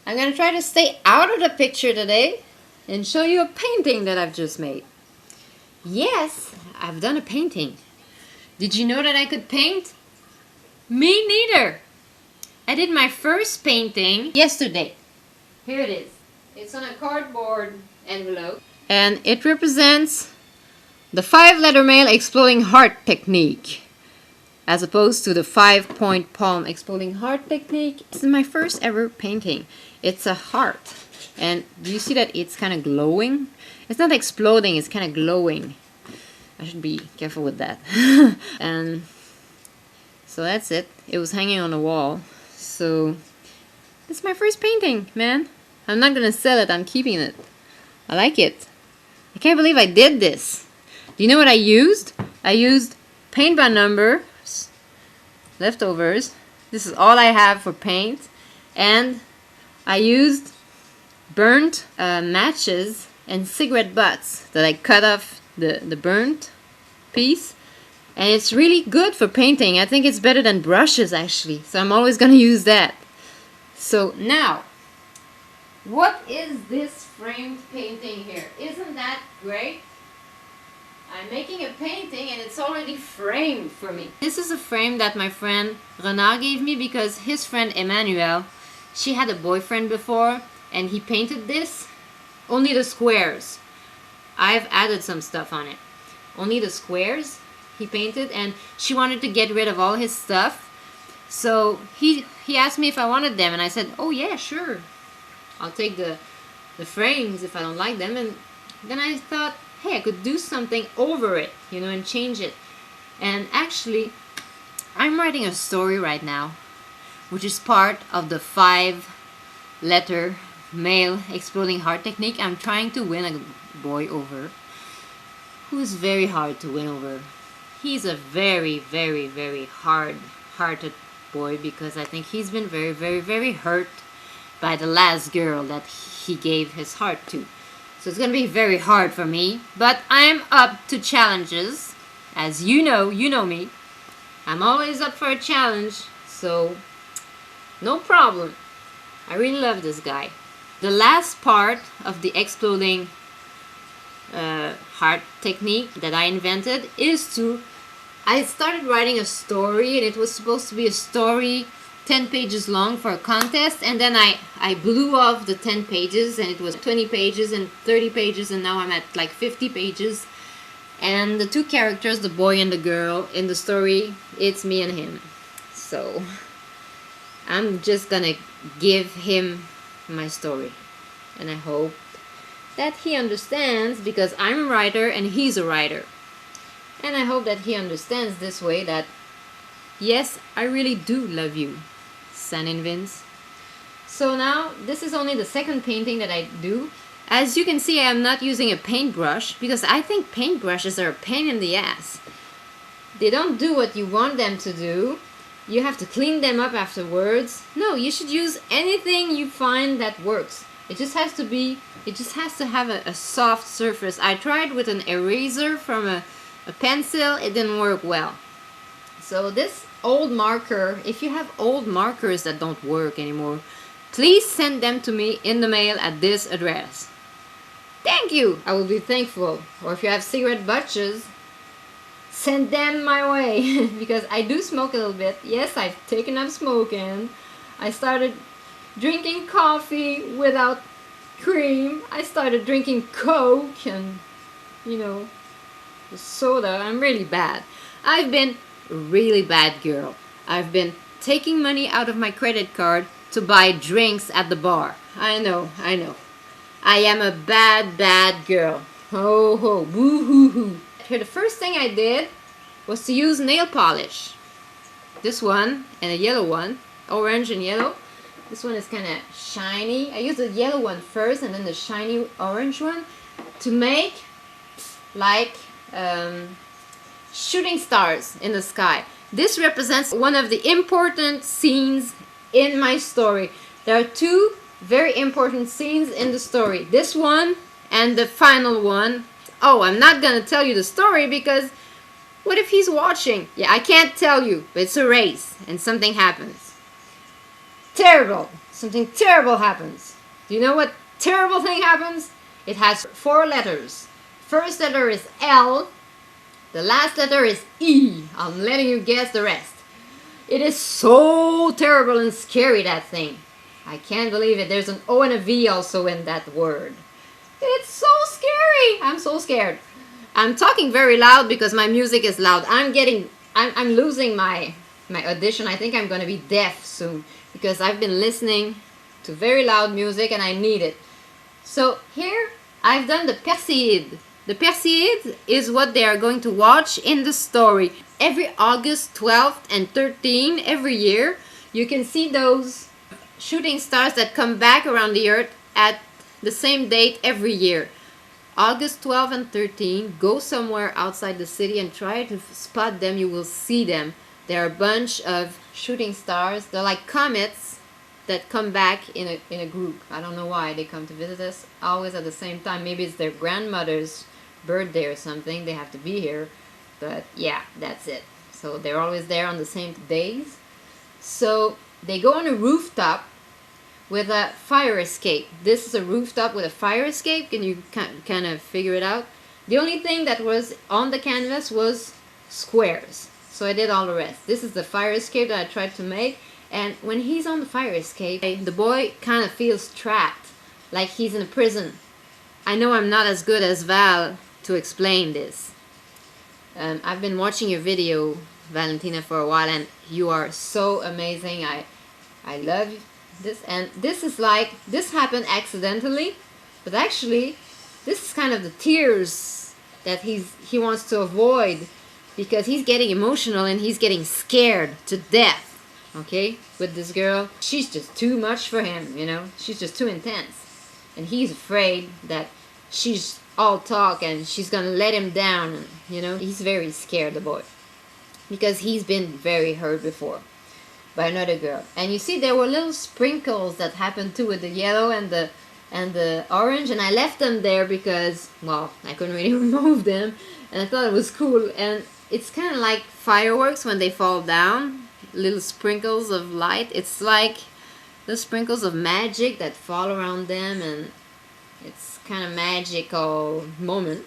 I'm gonna try to stay out of the picture today and show you a painting that I've just made. Yes, I've done a painting. Did you know that I could paint? Me neither. I did my first painting yesterday. Here it is. It's on a cardboard envelope. And it represents the 5-letter male exploding heart technique, as opposed to the 5-point palm exploding heart technique. This is my first ever painting. It's a heart. And do you see that it's kind of glowing? It's not exploding, it's kind of glowing. I should be careful with that. And so that's it. It was hanging on the wall. So it's my first painting, man. I'm not gonna sell it, I'm keeping it. I like it. I can't believe I did this. Do you know what I used? I used paint by numbers, leftovers. This is all I have for paint. And I used burnt matches and cigarette butts that I cut off the burnt piece. And it's really good for painting. I think it's better than brushes actually. So I'm always going to use that. So now, what is this framed painting here? Isn't that great? I'm making a painting and it's already framed for me. This is a frame that my friend Renard gave me because his friend Emmanuel, she had a boyfriend before and he painted this. Only the squares. I've added some stuff on it. Only the squares he painted, and she wanted to get rid of all his stuff. So he asked me if I wanted them and I said, oh yeah, sure. I'll take the frames if I don't like them. And then I thought, hey, I could do something over it, you know, and change it. And actually, I'm writing a story right now, which is part of the 5-letter male exploding heart technique. I'm trying to win a boy over who is very hard to win over. He's a very, very, very hard-hearted boy because I think he's been very, very, very hurt by the last girl that he gave his heart to. So it's going to be very hard for me, but I'm up to challenges. As you know me. I'm always up for a challenge, so no problem. I really love this guy. The last part of the exploding heart technique that I invented is I started writing a story, and it was supposed to be a story 10 pages long for a contest, and then I blew off the 10 pages and it was 20 pages and 30 pages, and now I'm at like 50 pages. And the two characters, the boy and the girl in the story, it's me and him. So I'm just gonna give him my story, and I hope that he understands, because I'm a writer and he's a writer. And I hope that he understands this way that yes, I really do love you, San and Vince. So now, this is only the second painting that I do. As you can see, I am not using a paintbrush because I think paintbrushes are a pain in the ass. They don't do what you want them to do. You have to clean them up afterwards. No, you should use anything you find that works. It just has to have a soft surface. I tried with an eraser from a pencil, it didn't work well. So this old marker, if you have old markers that don't work anymore, please send them to me in the mail at this address. Thank you! I will be thankful. Or if you have cigarette butches, send them my way. Because I do smoke a little bit. Yes, I've taken up smoking. I started drinking coffee without cream. I started drinking Coke and, you know, the soda. I'm really bad. I've been a really bad girl. I've been taking money out of my credit card to buy drinks at the bar. I know. I am a bad girl. Ho ho, boo hoo hoo. Here, the first thing I did was to use nail polish. This one and a yellow one, orange and yellow. This one is kind of shiny. I used the yellow one first and then the shiny orange one to make like shooting stars in the sky. This represents one of the important scenes in my story. There are two very important scenes in the story. This one and the final one. Oh, I'm not gonna tell you the story because what if he's watching? Yeah, I can't tell you, but it's a race and something happens. Terrible. something terrible happens. Do you know what terrible thing happens? It has 4 letters. First letter is L. The last letter is E. I'm letting you guess the rest. It is so terrible and scary, that thing. I can't believe it. There's an O and a V also in that word. It's so scary. I'm so scared. I'm talking very loud because my music is loud. I'm losing my audition. I think I'm going to be deaf soon because I've been listening to very loud music and I need it. So here I've done the Perseid. The Perseid is what they are going to watch in the story. Every August 12th and 13th every year, you can see those shooting stars that come back around the earth at the same date every year. August 12 and 13, go somewhere outside the city and try to spot them. You will see them. There are a bunch of shooting stars. They're like comets that come back in a group. I don't know why they come to visit us always at the same time. Maybe it's their grandmother's birthday or something. They have to be here. But yeah, that's it. So they're always there on the same days. So they go on a rooftop with a fire escape. This is a rooftop with a fire escape. Can you kind of figure it out? The only thing that was on the canvas was squares. So I did all the rest. This is the fire escape that I tried to make. And when he's on the fire escape, the boy kind of feels trapped, like he's in a prison. I know I'm not as good as Val to explain this. I've been watching your video, Valentina, for a while, and you are so amazing. I love this. And this is like, this happened accidentally, but actually, this is kind of the tears that he wants to avoid because he's getting emotional and he's getting scared to death. Okay, with this girl, she's just too much for him, you know, she's just too intense, and he's afraid that she's all talk and she's gonna let him down, and, you know, he's very scared, the boy, because he's been very hurt before by another girl. And you see there were little sprinkles that happened too with the yellow and the orange, and I left them there because, well, I couldn't really remove them, and I thought it was cool. And it's kind of like fireworks when they fall down, little sprinkles of light. It's like the sprinkles of magic that fall around them, and it's kind of magical moment.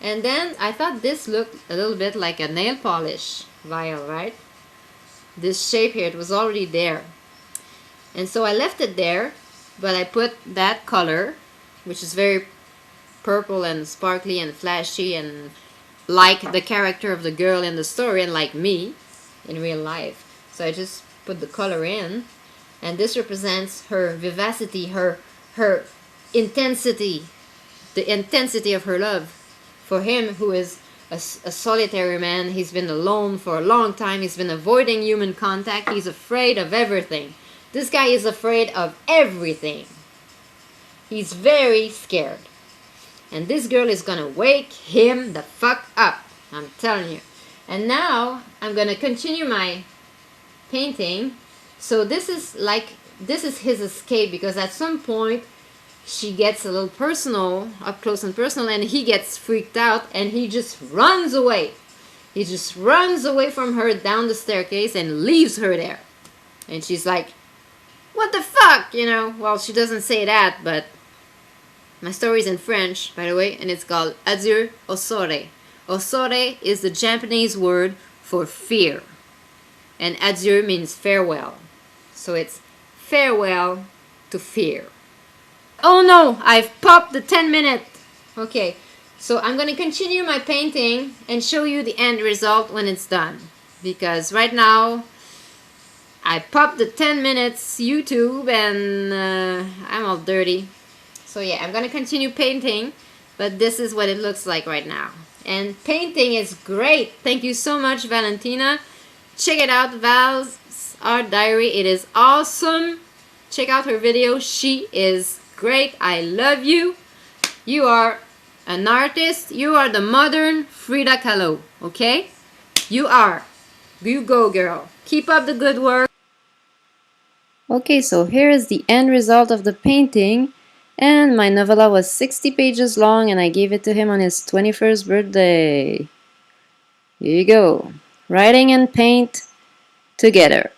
And then I thought this looked a little bit like a nail polish vial, right? This shape here, it was already there, and so I left it there, but I put that color, which is very purple and sparkly and flashy and like the character of the girl in the story and like me in real life. So I just put the color in, and this represents her vivacity, her intensity, the intensity of her love for him, who is a solitary man. He's been alone for a long time. He's been avoiding human contact. He's afraid of everything. This guy is afraid of everything. He's very scared. And this girl is gonna wake him the fuck up. I'm telling you. And now I'm gonna continue my painting. So this is his escape, because at some point she gets a little personal, up close and personal, and he gets freaked out and he just runs away. He just runs away from her down the staircase and leaves her there. And she's like, what the fuck, you know? Well, she doesn't say that, but my story's in French, by the way, and it's called Adieu Osore. Osore is the Japanese word for fear, and adieu means farewell. So it's farewell to fear. Oh no, I've popped the 10-minute. Okay, so I'm going to continue my painting and show you the end result when it's done. Because right now, I popped the 10 minutes YouTube and I'm all dirty. So yeah, I'm going to continue painting, but this is what it looks like right now. And painting is great. Thank you so much, Valentina. Check it out, Val's Art Diary. It is awesome. Check out her video. She is great. I love you. You are an artist. You are the modern Frida Kahlo. Okay? You are. You go, girl. Keep up the good work. Okay, so here is the end result of the painting. And my novella was 60 pages long, and I gave it to him on his 21st birthday. Here you go. Writing and paint together.